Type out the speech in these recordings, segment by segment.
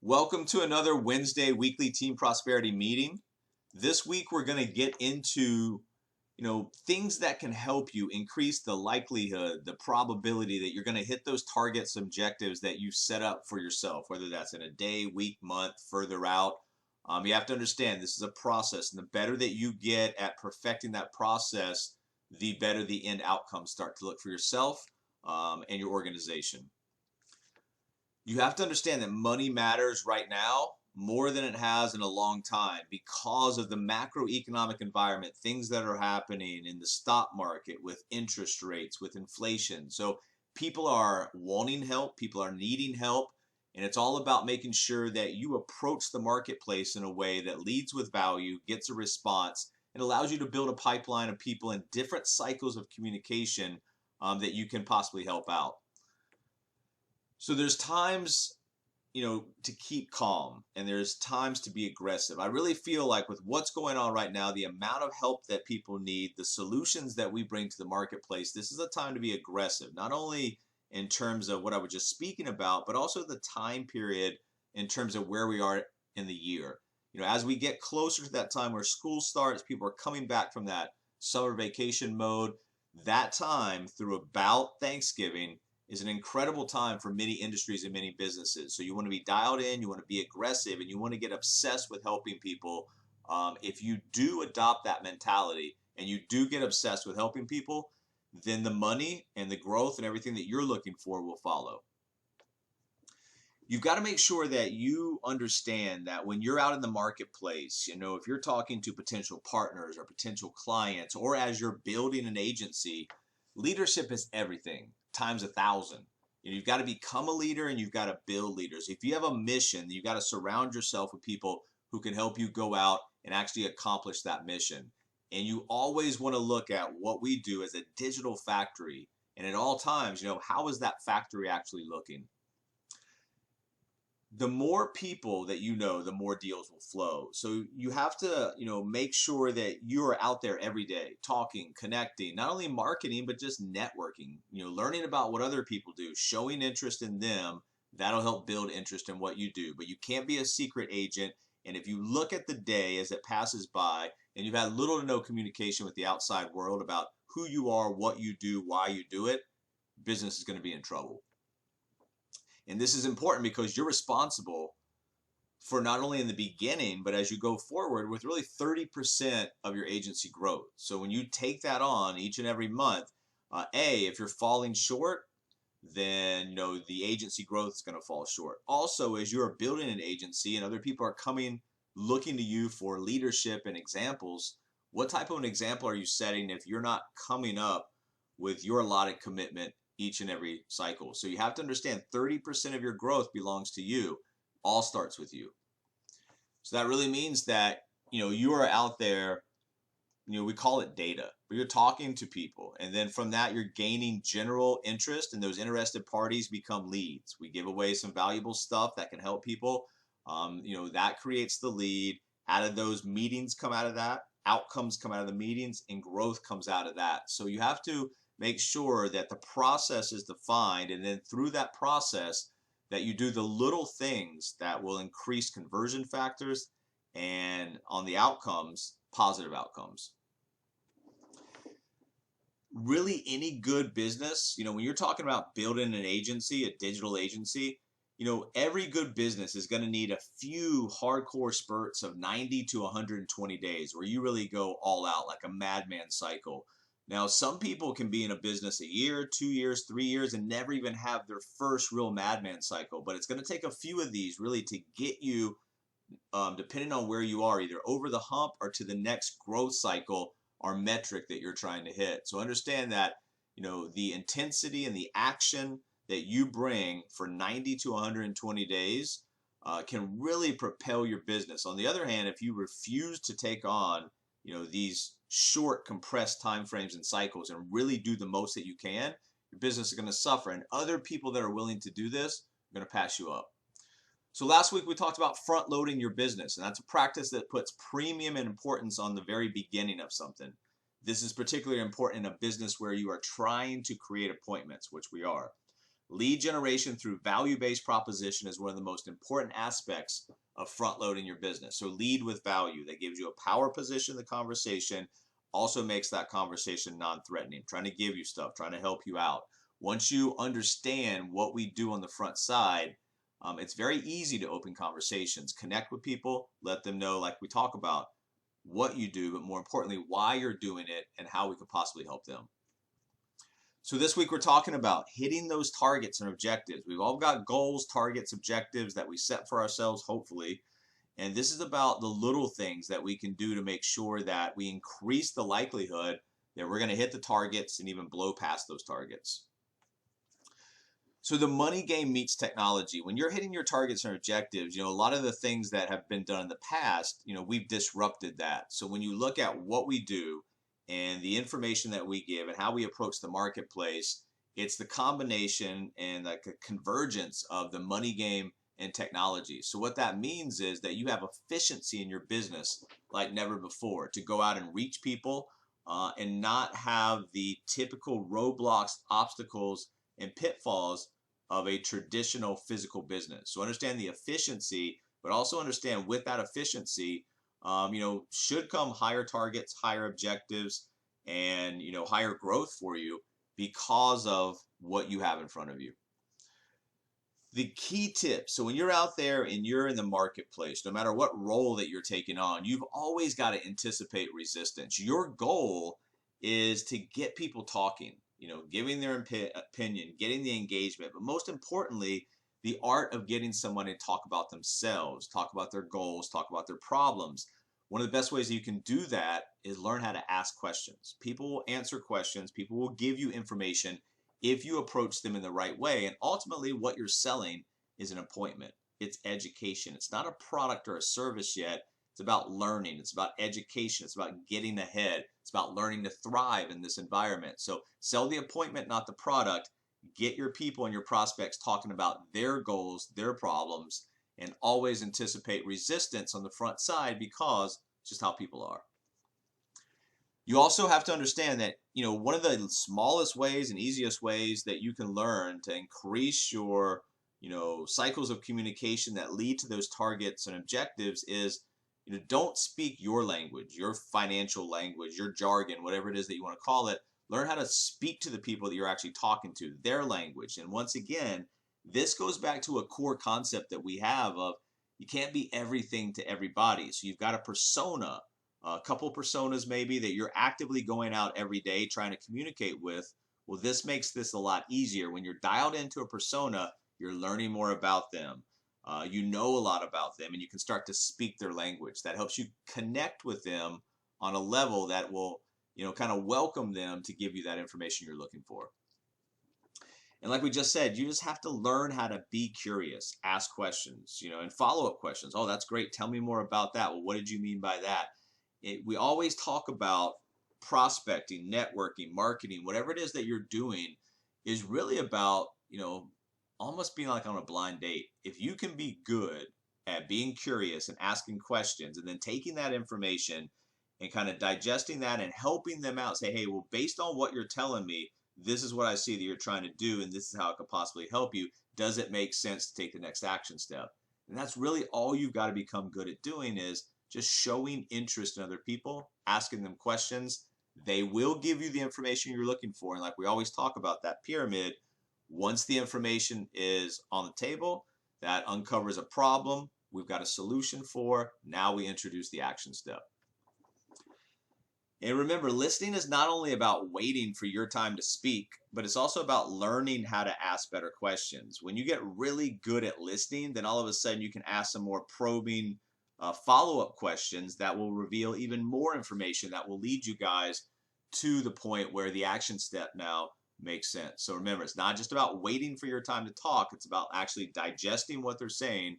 Welcome to another Wednesday weekly team prosperity meeting. This week we're going to get into, things that can help you increase the likelihood, the probability that you're going to hit those targets, objectives that you've set up for yourself, whether that's in a day, week, month, further out. You have to understand this is a process, and the better that you get at perfecting that process, the better the end outcomes start to look for yourself and your organization. You have to understand that money matters right now more than it has in a long time because of the macroeconomic environment, things that are happening in the stock market with interest rates, with inflation. So people are wanting help, people are needing help, and it's all about making sure that you approach the marketplace in a way that leads with value, gets a response, and allows you to build a pipeline of people in different cycles of communication that you can possibly help out. So there's times, to keep calm, and there's times to be aggressive. I really feel like with what's going on right now, the amount of help that people need, the solutions that we bring to the marketplace, this is a time to be aggressive, not only in terms of what I was just speaking about, but also the time period in terms of where we are in the year. As we get closer to that time where school starts, people are coming back from that summer vacation mode. That time through about Thanksgiving is an incredible time for many industries and many businesses. So you want to be dialed in, you want to be aggressive, and you want to get obsessed with helping people. If you do adopt that mentality and you do get obsessed with helping people, then the money and the growth and everything that you're looking for will follow. You've got to make sure that you understand that when you're out in the marketplace, if you're talking to potential partners or potential clients, or as you're building an agency, leadership is everything times 1,000. You've got to become a leader and you've got to build leaders. If you have a mission, you've got to surround yourself with people who can help you go out and actually accomplish that mission. And you always want to look at what we do as a digital factory. And at all times, how is that factory actually looking? The more people that the more deals will flow. So you have to, make sure that you're out there every day talking, connecting, not only marketing, but just networking, learning about what other people do, showing interest in them. That'll help build interest in what you do. But you can't be a secret agent. And if you look at the day as it passes by and you've had little to no communication with the outside world about who you are, what you do, why you do it, business is going to be in trouble. And this is important because you're responsible for not only in the beginning, but as you go forward with really 30% of your agency growth. So when you take that on each and every month, if you're falling short, then the agency growth is going to fall short. Also, as you're building an agency and other people are coming looking to you for leadership and examples, what type of an example are you setting if you're not coming up with your allotted commitment each and every cycle? So you have to understand 30% of your growth belongs to you. All starts with you. So that really means that, you are out there, we call it data, but you're talking to people. And then from that, you're gaining general interest, and those interested parties become leads. We give away some valuable stuff that can help people. That creates the lead. Out of those, meetings come out of that, outcomes come out of the meetings, and growth comes out of that. So you have to make sure that the process is defined, and then through that process that you do the little things that will increase conversion factors and on the outcomes, positive outcomes. Really, any good business, when you're talking about building an agency, a digital agency, every good business is going to need a few hardcore spurts of 90 to 120 days where you really go all out like a madman cycle. Now, some people can be in a business a year, 2 years, 3 years, and never even have their first real madman cycle. But it's going to take a few of these really to get you, depending on where you are, either over the hump or to the next growth cycle or metric that you're trying to hit. So understand that, the intensity and the action that you bring for 90 to 120 days can really propel your business. On the other hand, if you refuse to take on, these short compressed time frames and cycles and really do the most that you can, your business is going to suffer, and other people that are willing to do this are going to pass you up. So last week we talked about front loading your business, and that's a practice that puts premium and importance on the very beginning of something. This is particularly important in a business where you are trying to create appointments, which we are. Lead generation through value-based proposition is one of the most important aspects of front-loading your business. So lead with value. That gives you a power position in the conversation, also makes that conversation non-threatening, trying to give you stuff, trying to help you out. Once you understand what we do on the front side, it's very easy to open conversations, connect with people, let them know, like we talk about, what you do, but more importantly, why you're doing it and how we could possibly help them. So this week we're talking about hitting those targets and objectives. We've all got goals, targets, objectives that we set for ourselves, hopefully. And this is about the little things that we can do to make sure that we increase the likelihood that we're going to hit the targets and even blow past those targets. So the money game meets technology. When you're hitting your targets and objectives, a lot of the things that have been done in the past, we've disrupted that. So when you look at what we do and the information that we give and how we approach the marketplace, it's the combination and like a convergence of the money game and technology. So what that means is that you have efficiency in your business like never before to go out and reach people and not have the typical roadblocks, obstacles, and pitfalls of a traditional physical business. So understand the efficiency, but also understand with that efficiency, should come higher targets, higher objectives, and, higher growth for you because of what you have in front of you. The key tip, so when you're out there and you're in the marketplace, no matter what role that you're taking on, you've always got to anticipate resistance. Your goal is to get people talking, giving their opinion, getting the engagement, but most importantly, the art of getting someone to talk about themselves, talk about their goals, talk about their problems. One of the best ways that you can do that is learn how to ask questions. People will answer questions. People will give you information if you approach them in the right way. And ultimately, what you're selling is an appointment. It's education. It's not a product or a service yet. It's about learning. It's about education. It's about getting ahead. It's about learning to thrive in this environment. So sell the appointment, not the product. Get your people and your prospects talking about their goals, their problems, and always anticipate resistance on the front side because it's just how people are. You also have to understand that, one of the smallest ways and easiest ways that you can learn to increase your, cycles of communication that lead to those targets and objectives is, don't speak your language, your financial language, your jargon, whatever it is that you want to call it. Learn how to speak to the people that you're actually talking to, their language. And once again, this goes back to a core concept that we have of you can't be everything to everybody. So you've got a persona, a couple personas maybe that you're actively going out every day trying to communicate with. Well, this makes this a lot easier. When you're dialed into a persona, you're learning more about them. You know a lot about them and you can start to speak their language. That helps you connect with them on a level that will, kind of welcome them to give you that information you're looking for. And like we just said, you just have to learn how to be curious, ask questions, and follow-up questions. Oh, that's great. Tell me more about that. Well, what did you mean by that? We always talk about prospecting, networking, marketing, whatever it is that you're doing is really about, almost being like on a blind date. If you can be good at being curious and asking questions and then taking that information and kind of digesting that and helping them out, say, hey, well, based on what you're telling me, this is what I see that you're trying to do, and this is how it could possibly help you. Does it make sense to take the next action step? And that's really all you've got to become good at doing is just showing interest in other people, asking them questions. They will give you the information you're looking for. And like we always talk about that pyramid, once the information is on the table, that uncovers a problem we've got a solution for. Now we introduce the action step. And remember, listening is not only about waiting for your time to speak, but it's also about learning how to ask better questions. When you get really good at listening, then all of a sudden you can ask some more probing follow-up questions that will reveal even more information that will lead you guys to the point where the action step now makes sense. So remember, it's not just about waiting for your time to talk. It's about actually digesting what they're saying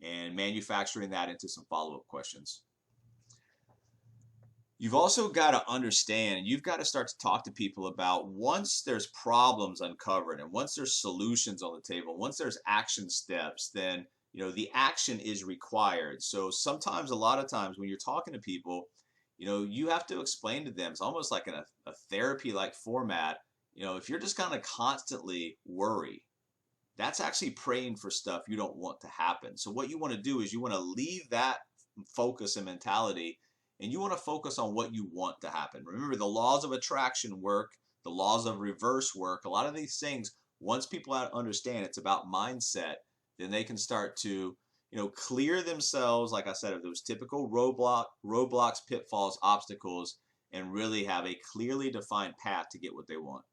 and manufacturing that into some follow-up questions. You've also got to understand, you've got to start to talk to people about once there's problems uncovered and once there's solutions on the table, once there's action steps, then the action is required. So sometimes, a lot of times when you're talking to people, you have to explain to them, it's almost like in a therapy-like format, if you're just kind of constantly worried, that's actually praying for stuff you don't want to happen. So what you want to do is you want to leave that focus and mentality, and you want to focus on what you want to happen. Remember, the laws of attraction work, the laws of reverse work. A lot of these things, once people understand it's about mindset, then they can start to, clear themselves, like I said, of those typical roadblocks, pitfalls, obstacles, and really have a clearly defined path to get what they want.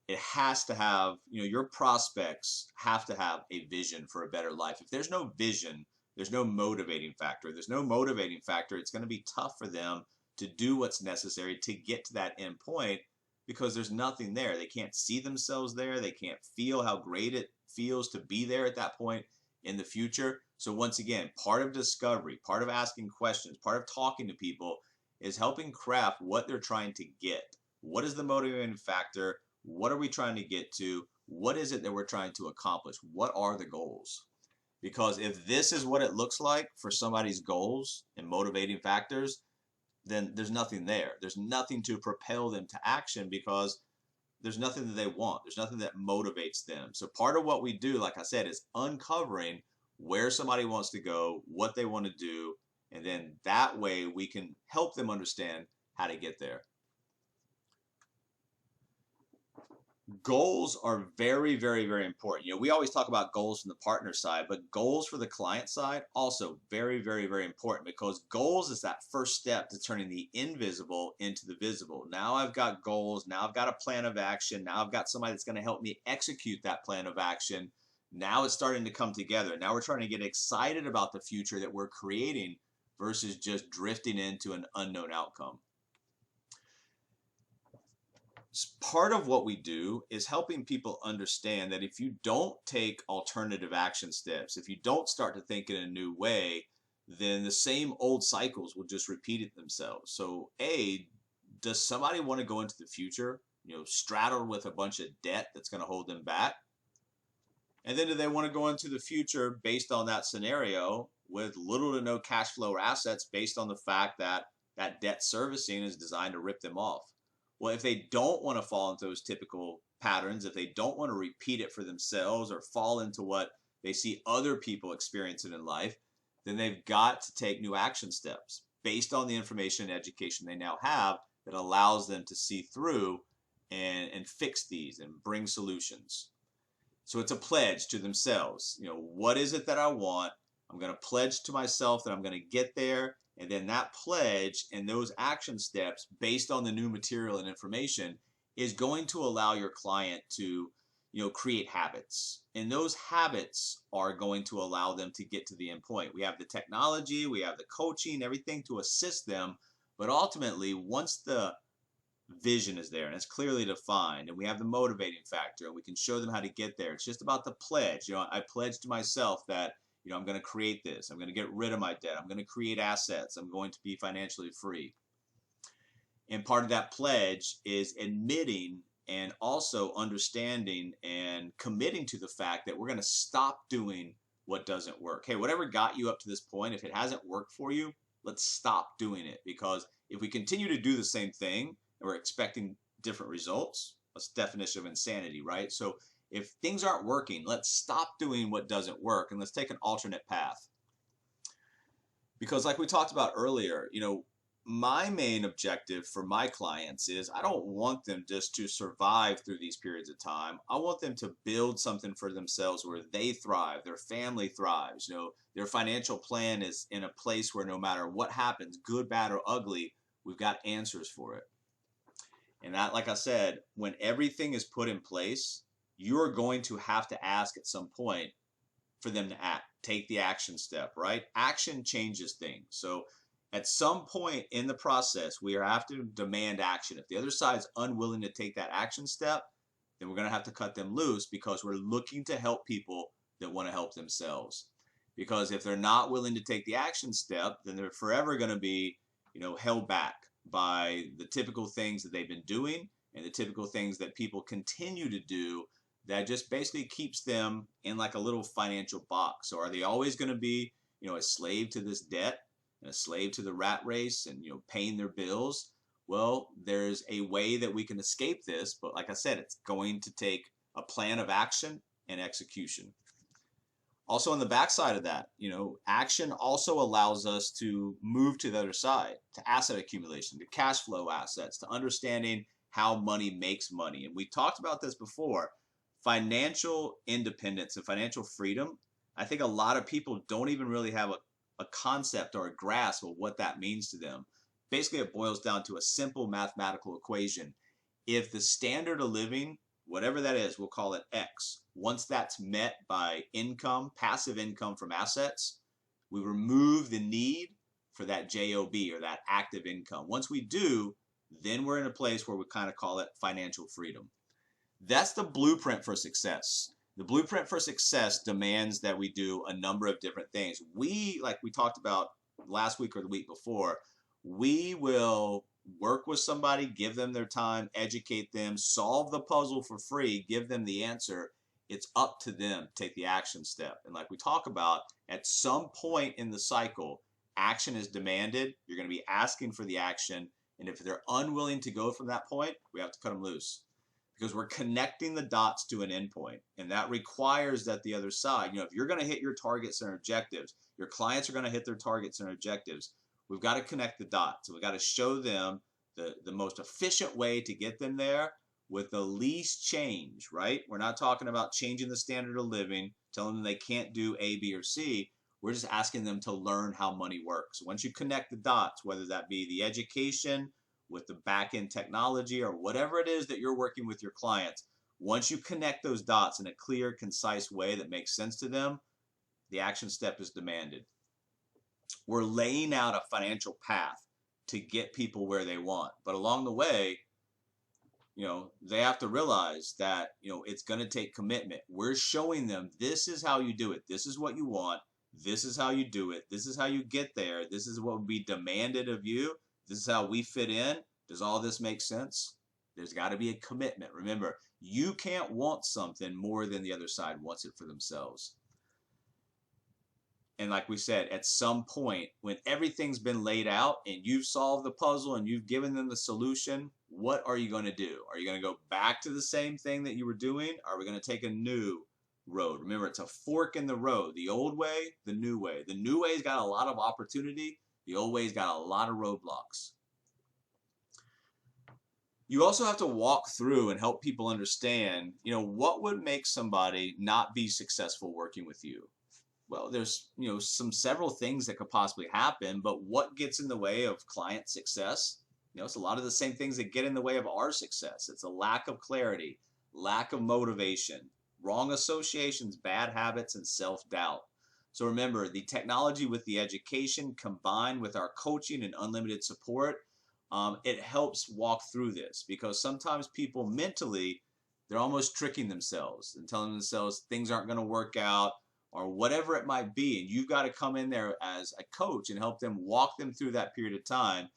It has to have, your prospects have to have a vision for a better life. If there's no vision, there's no motivating factor. There's no motivating factor. It's going to be tough for them to do what's necessary to get to that end point, because there's nothing there. They can't see themselves there. They can't feel how great it feels to be there at that point in the future. So once again, part of discovery, part of asking questions, part of talking to people is helping craft what they're trying to get. What is the motivating factor? What are we trying to get to? What is it that we're trying to accomplish? What are the goals? Because if this is what it looks like for somebody's goals and motivating factors, then there's nothing there. There's nothing to propel them to action, because there's nothing that they want. There's nothing that motivates them. So part of what we do, like I said, is uncovering where somebody wants to go, what they want to do, and then that way we can help them understand how to get there. Goals are very, very, very important. We always talk about goals from the partner side, but goals for the client side also very, very, very important, because goals is that first step to turning the invisible into the visible. Now I've got goals. Now I've got a plan of action. Now I've got somebody that's going to help me execute that plan of action. Now it's starting to come together. Now we're trying to get excited about the future that we're creating versus just drifting into an unknown outcome. Part of what we do is helping people understand that if you don't take alternative action steps, if you don't start to think in a new way, then the same old cycles will just repeat it themselves. So does somebody want to go into the future, straddled with a bunch of debt that's going to hold them back? And then do they want to go into the future based on that scenario with little to no cash flow or assets, based on the fact that that debt servicing is designed to rip them off? Well, if they don't want to fall into those typical patterns, if they don't want to repeat it for themselves or fall into what they see other people experiencing in life, then they've got to take new action steps based on the information and education they now have that allows them to see through and fix these and bring solutions. So it's a pledge to themselves. What is it that I want? I'm going to pledge to myself that I'm going to get there. And then that pledge and those action steps based on the new material and information is going to allow your client to, create habits. And those habits are going to allow them to get to the end point. We have the technology, we have the coaching, everything to assist them. But ultimately, once the vision is there and it's clearly defined, and we have the motivating factor, and we can show them how to get there, it's just about the pledge. I pledge to myself that I'm going to create this. I'm going to get rid of my debt. I'm going to create assets. I'm going to be financially free. And part of that pledge is admitting and also understanding and committing to the fact that we're going to stop doing what doesn't work. Hey, whatever got you up to this point, if it hasn't worked for you, let's stop doing it. Because if we continue to do the same thing and we're expecting different results, that's the definition of insanity, right? So if things aren't working, let's stop doing what doesn't work and let's take an alternate path. Because like we talked about earlier, my main objective for my clients is I don't want them just to survive through these periods of time. I want them to build something for themselves where they thrive, their family thrives, their financial plan is in a place where no matter what happens, good, bad, or ugly, we've got answers for it. And that, like I said, when everything is put in place, you're going to have to ask at some point for them to act, take the action step, right? Action changes things. So at some point in the process, we have to demand action. If the other side's unwilling to take that action step, then we're going to have to cut them loose, because we're looking to help people that want to help themselves. Because if they're not willing to take the action step, then they're forever going to be, held back by the typical things that they've been doing and the typical things that people continue to do that just basically keeps them in like a little financial box. So are they always going to be, a slave to this debt and a slave to the rat race and, paying their bills? Well, there's a way that we can escape this, but like I said, it's going to take a plan of action and execution. Also on the backside of that, action also allows us to move to the other side, to asset accumulation, to cash flow assets, to understanding how money makes money. And we talked about this before. Financial independence and financial freedom, I think a lot of people don't even really have a concept or a grasp of what that means to them. Basically, it boils down to a simple mathematical equation. If the standard of living, whatever that is, we'll call it X, once that's met by income, passive income from assets, we remove the need for that JOB or that active income. Once we do, then we're in a place where we kind of call it financial freedom. That's the blueprint for success. The blueprint for success demands that we do a number of different things. Like we talked about last week or the week before, we will work with somebody, give them their time, educate them, solve the puzzle for free, give them the answer. It's up to them to take the action step. And like we talk about, at some point in the cycle, action is demanded. You're going to be asking for the action. And if they're unwilling to go from that point, we have to cut them loose. Because we're connecting the dots to an endpoint. And that requires that the other side, if you're going to hit your targets and objectives, your clients are going to hit their targets and objectives, we've got to connect the dots. We've got to show them the most efficient way to get them there with the least change, right? We're not talking about changing the standard of living, telling them they can't do A, B, or C. We're just asking them to learn how money works. Once you connect the dots, whether that be the education, with the back-end technology, or whatever it is that you're working with your clients, once you connect those dots in a clear, concise way that makes sense to them, the action step is demanded. We're laying out a financial path to get people where they want. But along the way, they have to realize that, it's going to take commitment. We're showing them this is how you do it. This is what you want. This is how you do it. This is how you get there. This is what will be demanded of you. This is how we fit in. Does all this make sense? There's got to be a commitment. Remember, you can't want something more than the other side wants it for themselves. And like we said, at some point, when everything's been laid out and you've solved the puzzle and you've given them the solution, what are you going to do? Are you going to go back to the same thing that you were doing? Or are we going to take a new road? Remember, it's a fork in the road. The old way, the new way. The new way's got a lot of opportunity. The old way's got a lot of roadblocks. You also have to walk through and help people understand, what would make somebody not be successful working with you? Well, there's, several things that could possibly happen, but what gets in the way of client success? It's a lot of the same things that get in the way of our success. It's a lack of clarity, lack of motivation, wrong associations, bad habits, and self-doubt. So remember, the technology with the education combined with our coaching and unlimited support, it helps walk through this, because sometimes people mentally, they're almost tricking themselves and telling themselves things aren't going to work out or whatever it might be. And you've got to come in there as a coach and help them walk them through that period of time,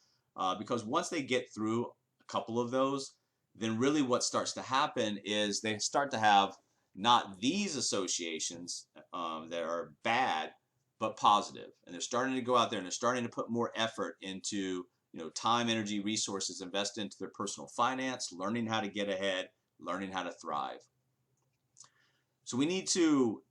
because once they get through a couple of those, then really what starts to happen is they start to have not these associations that are bad, but positive. And they're starting to go out there and they're starting to put more effort into, time, energy, resources invested into their personal finance, learning how to get ahead, learning how to thrive. So we need to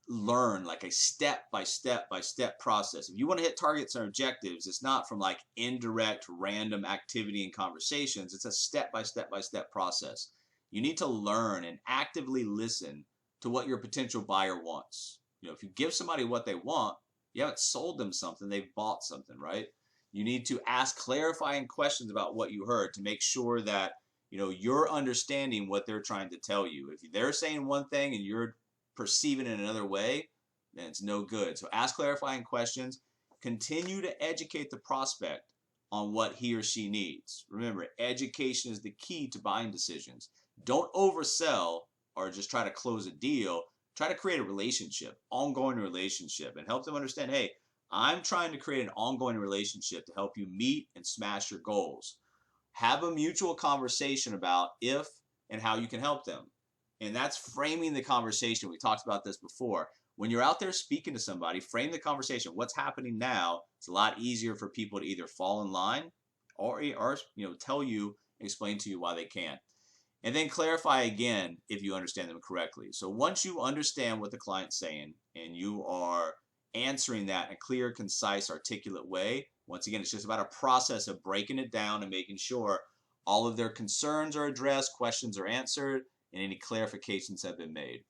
learn like a step-by-step process. If you want to hit targets and objectives, it's not from like indirect, random activity and conversations. It's a step-by-step process. You need to learn and actively listen to what your potential buyer wants. If you give somebody what they want, you haven't sold them something, they've bought something, right? You need to ask clarifying questions about what you heard to make sure that, you're understanding what they're trying to tell you. If they're saying one thing and you're perceiving it another way, then it's no good. So ask clarifying questions. Continue to educate the prospect on what he or she needs. Remember, education is the key to buying decisions. Don't oversell or just try to close a deal. Try to create a relationship, ongoing relationship, and help them understand, hey, I'm trying to create an ongoing relationship to help you meet and smash your goals. Have a mutual conversation about if and how you can help them. And that's framing the conversation. We talked about this before. When you're out there speaking to somebody, frame the conversation. What's happening now? It's a lot easier for people to either fall in line or tell you, explain to you why they can't. And then clarify again if you understand them correctly. So once you understand what the client's saying and you are answering that in a clear, concise, articulate way, once again, it's just about a process of breaking it down and making sure all of their concerns are addressed, questions are answered, and any clarifications have been made.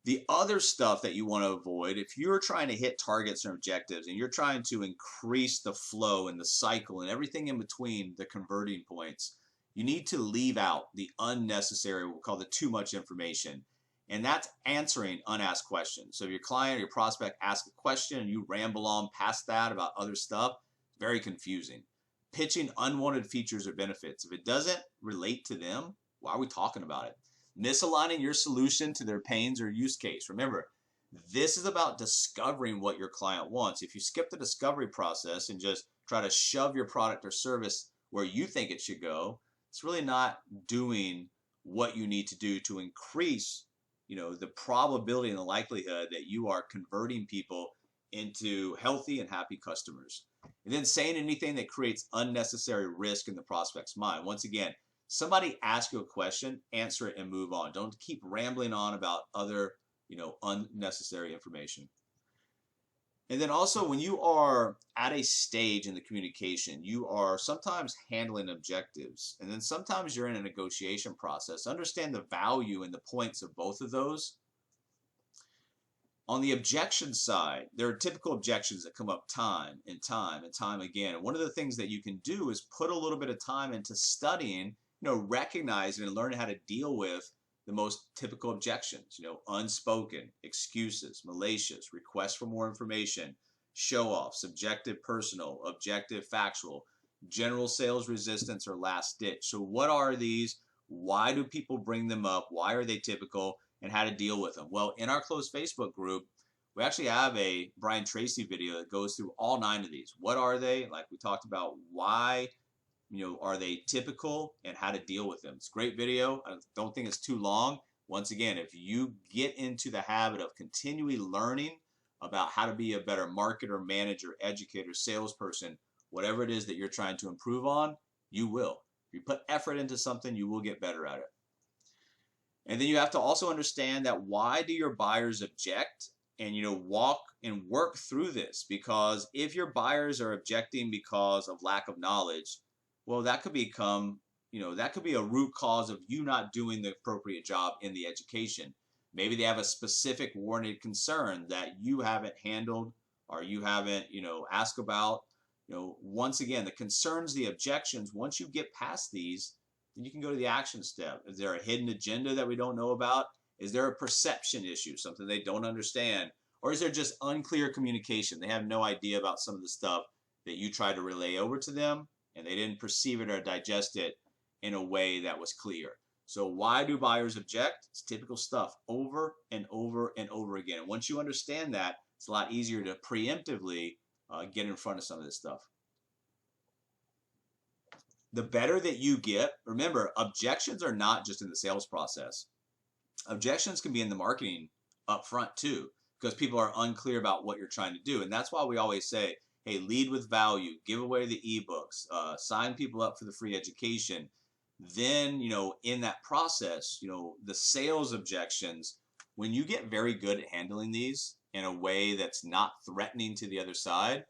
The other stuff that you want to avoid, if you're trying to hit targets and objectives and you're trying to increase the flow and the cycle and everything in between the converting points, you need to leave out the unnecessary, we'll call it too much information. And that's answering unasked questions. So if your client or your prospect asks a question and you ramble on past that about other stuff, very confusing. Pitching unwanted features or benefits. If it doesn't relate to them, why are we talking about it? Misaligning your solution to their pains or use case. Remember, this is about discovering what your client wants. If you skip the discovery process and just try to shove your product or service where you think it should go, it's really not doing what you need to do to increase, the probability and the likelihood that you are converting people into healthy and happy customers. And then saying anything that creates unnecessary risk in the prospect's mind. Once again, somebody asks you a question, answer it and move on. Don't keep rambling on about other, unnecessary information. And then also when you are at a stage in the communication, you are sometimes handling objectives, and then sometimes you're in a negotiation process. Understand the value and the points of both of those. On the objection side, there are typical objections that come up time and time again. And one of the things that you can do is put a little bit of time into studying, recognizing and learning how to deal with the most typical objections, unspoken, excuses, malicious, requests for more information, show off, subjective, personal, objective, factual, general sales resistance, or last ditch. So what are these? Why do people bring them up? Why are they typical? And how to deal with them? Well, in our closed Facebook group, we actually have a Brian Tracy video that goes through all 9 of these. What are they? Like we talked about, why are they typical and how to deal with them. It's a great video. I don't think it's too long. Once again, if you get into the habit of continually learning about how to be a better marketer, manager, educator, salesperson, whatever it is that you're trying to improve on, you will. If you put effort into something, you will get better at it. And then you have to also understand that why do your buyers object, and walk and work through this, because if your buyers are objecting because of lack of knowledge, well, that could become, that could be a root cause of you not doing the appropriate job in the education. Maybe they have a specific warranted concern that you haven't handled or you haven't, asked about. Once again, the concerns, the objections, once you get past these, then you can go to the action step. Is there a hidden agenda that we don't know about? Is there a perception issue, something they don't understand? Or is there just unclear communication? They have no idea about some of the stuff that you try to relay over to them, and they didn't perceive it or digest it in a way that was clear. So why do buyers object? It's typical stuff over and over and over again. And once you understand that, it's a lot easier to preemptively get in front of some of this stuff. The better that you get, remember, objections are not just in the sales process. Objections can be in the marketing up front too, because people are unclear about what you're trying to do. And that's why we always say, hey, lead with value, give away the ebooks, sign people up for the free education. Then, in that process, the sales objections, when you get very good at handling these in a way that's not threatening to the other side,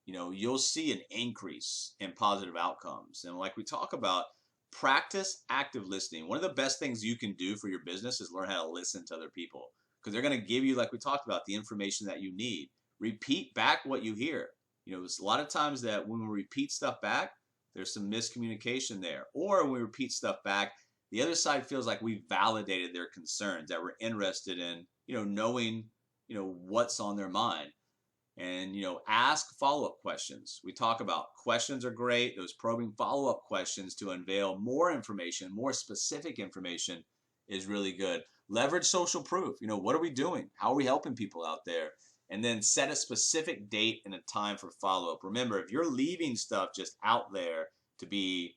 you'll see an increase in positive outcomes. And like we talk about, practice active listening. One of the best things you can do for your business is learn how to listen to other people, because they're going to give you, like we talked about, the information that you need. Repeat back what you hear. It's a lot of times that when we repeat stuff back, there's some miscommunication there. Or when we repeat stuff back, the other side feels like we validated their concerns, that we're interested in, knowing, what's on their mind. And, ask follow-up questions. We talk about questions are great. Those probing follow-up questions to unveil more information, more specific information is really good. Leverage social proof. What are we doing? How are we helping people out there? And then set a specific date and a time for follow-up. Remember, if you're leaving stuff just out there to be,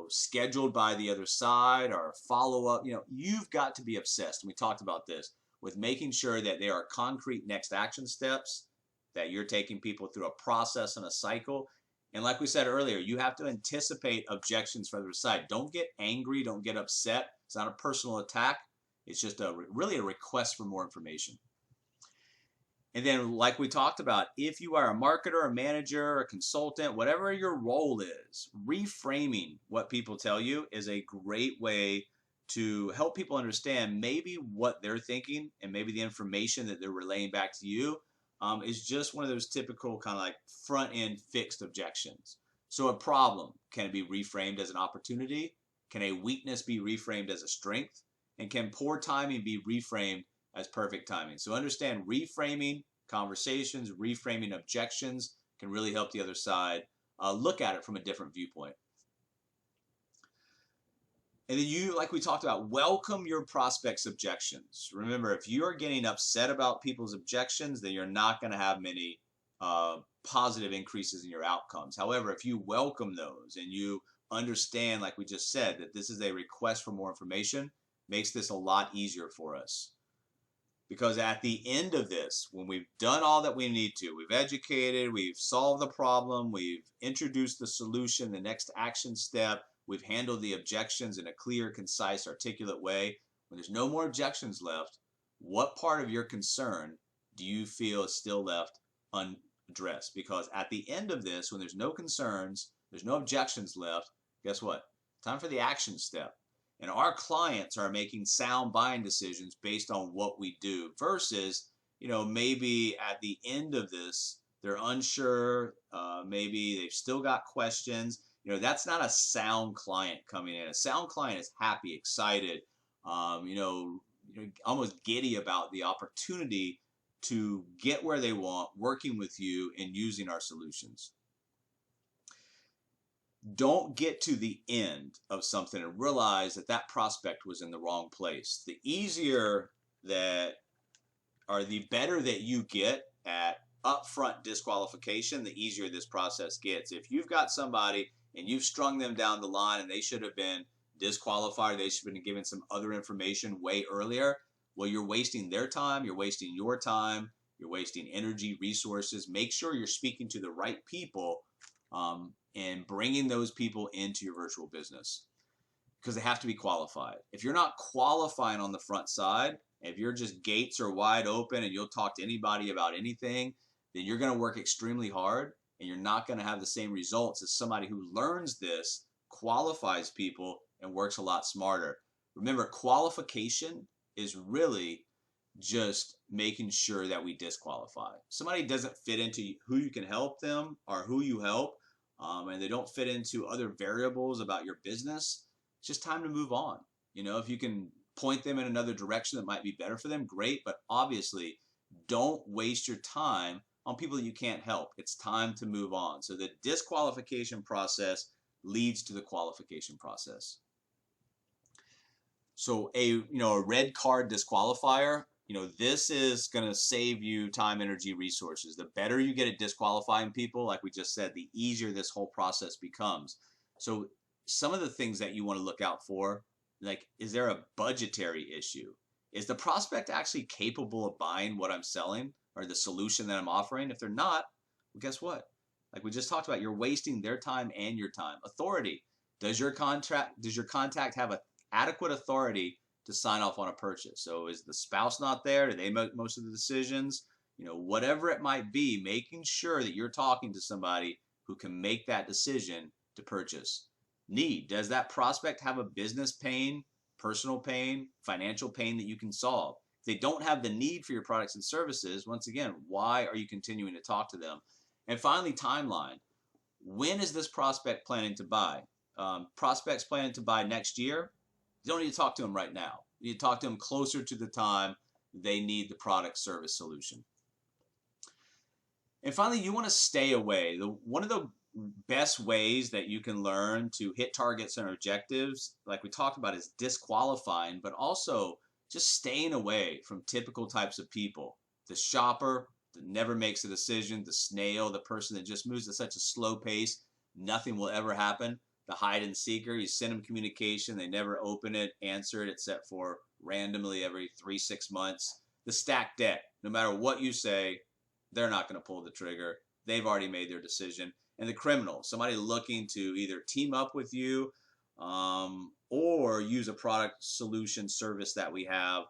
scheduled by the other side or follow-up, you've got to be obsessed. And we talked about this with making sure that there are concrete next action steps, that you're taking people through a process and a cycle. And like we said earlier, you have to anticipate objections from the other side. Don't get angry. Don't get upset. It's not a personal attack. It's just really a request for more information. And then, like we talked about, if you are a marketer, a manager, a consultant, whatever your role is, reframing what people tell you is a great way to help people understand maybe what they're thinking and maybe the information that they're relaying back to you is just one of those typical kind of like front end fixed objections. So, a problem can be reframed as an opportunity? Can a weakness be reframed as a strength? And can poor timing be reframed as perfect timing? So understand reframing conversations, reframing objections can really help the other side look at it from a different viewpoint. And then you, like we talked about, welcome your prospects' objections. Remember, if you are getting upset about people's objections, then you're not going to have many positive increases in your outcomes. However, if you welcome those and you understand, like we just said, that this is a request for more information, makes this a lot easier for us. Because at the end of this, when we've done all that we need to, we've educated, we've solved the problem, we've introduced the solution, the next action step, we've handled the objections in a clear, concise, articulate way. When there's no more objections left, what part of your concern do you feel is still left unaddressed? Because at the end of this, when there's no concerns, there's no objections left, guess what? Time for the action step. And our clients are making sound buying decisions based on what we do versus, maybe at the end of this, they're unsure. Maybe they've still got questions. That's not a sound client coming in. A sound client is happy, excited, almost giddy about the opportunity to get where they want, working with you and using our solutions. Don't get to the end of something and realize that that prospect was in the wrong place. The easier that, or the better that you get at upfront disqualification, the easier this process gets. If you've got somebody and you've strung them down the line and they should have been disqualified, they should have been given some other information way earlier, well, you're wasting their time, you're wasting your time, you're wasting energy, resources. Make sure you're speaking to the right people and bringing those people into your virtual business because they have to be qualified. If you're not qualifying on the front side, if your just gates are wide open and you'll talk to anybody about anything, then you're going to work extremely hard and you're not going to have the same results as somebody who learns this, qualifies people, and works a lot smarter. Remember, qualification is really just making sure that we disqualify. Somebody doesn't fit into who you can help them or who you help, and they don't fit into other variables about your business, it's just time to move on. If you can point them in another direction that might be better for them, great, but obviously don't waste your time on people that you can't help. It's time to move on. So the disqualification process leads to the qualification process. So a red card disqualifier, this is going to save you time, energy, resources. The better you get at disqualifying people, like we just said, the easier this whole process becomes. So some of the things that you want to look out for, like, is there a budgetary issue? Is the prospect actually capable of buying what I'm selling or the solution that I'm offering? If they're not, well, guess what? Like we just talked about, you're wasting their time and your time. Authority. Does your contact have adequate authority to sign off on a purchase? So is the spouse not there? Do they make most of the decisions? Whatever it might be, making sure that you're talking to somebody who can make that decision to purchase. Need. Does that prospect have a business pain, personal pain, financial pain that you can solve? If they don't have the need for your products and services, once again, why are you continuing to talk to them? And finally, timeline. When is this prospect planning to buy? Prospects planning to buy next year? You don't need to talk to them right now. You need to talk to them closer to the time they need the product, service, solution. And finally, you want to stay away. One of the best ways that you can learn to hit targets and objectives, like we talked about, is disqualifying, but also just staying away from typical types of people. The shopper that never makes a decision, the snail, the person that just moves at such a slow pace, nothing will ever happen. The hide and seeker, you send them communication, they never open it, answer it, except for randomly every 3-6 months. The stacked deck, no matter what you say, they're not going to pull the trigger. They've already made their decision. and the criminal, somebody looking to either team up with you or use a product, solution, service that we have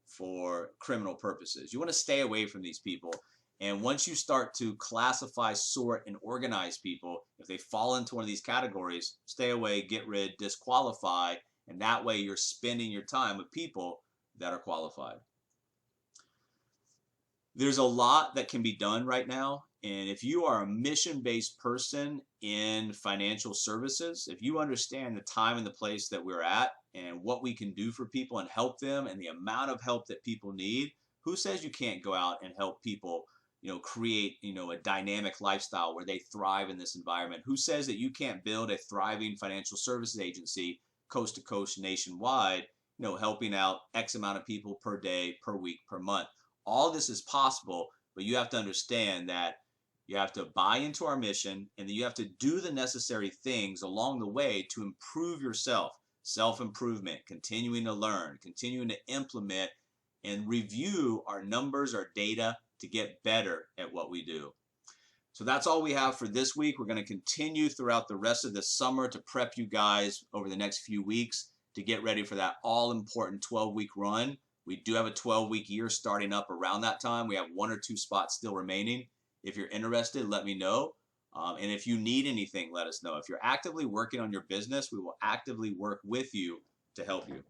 for criminal purposes. You want to stay away from these people. And once you start to classify, sort, and organize people, if they fall into one of these categories, stay away, get rid, disqualify, and that way you're spending your time with people that are qualified. There's a lot that can be done right now. And if you are a mission-based person in financial services, if you understand the time and the place that we're at and what we can do for people and help them and the amount of help that people need, who says you can't go out and help people, create, a dynamic lifestyle where they thrive in this environment? Who says that you can't build a thriving financial services agency coast to coast nationwide, helping out X amount of people per day, per week, per month? All this is possible, but you have to understand that you have to buy into our mission, and then you have to do the necessary things along the way to improve yourself. Self-improvement, continuing to learn, continuing to implement and review our numbers, our data to get better at what we do. So that's all we have for this week. We're going to continue throughout the rest of the summer to prep you guys over the next few weeks to get ready for that all-important 12-week run. We do have a 12-week year starting up around that time. We have 1 or 2 spots still remaining. If you're interested, let me know. And if you need anything, let us know. If you're actively working on your business, we will actively work with you to help you.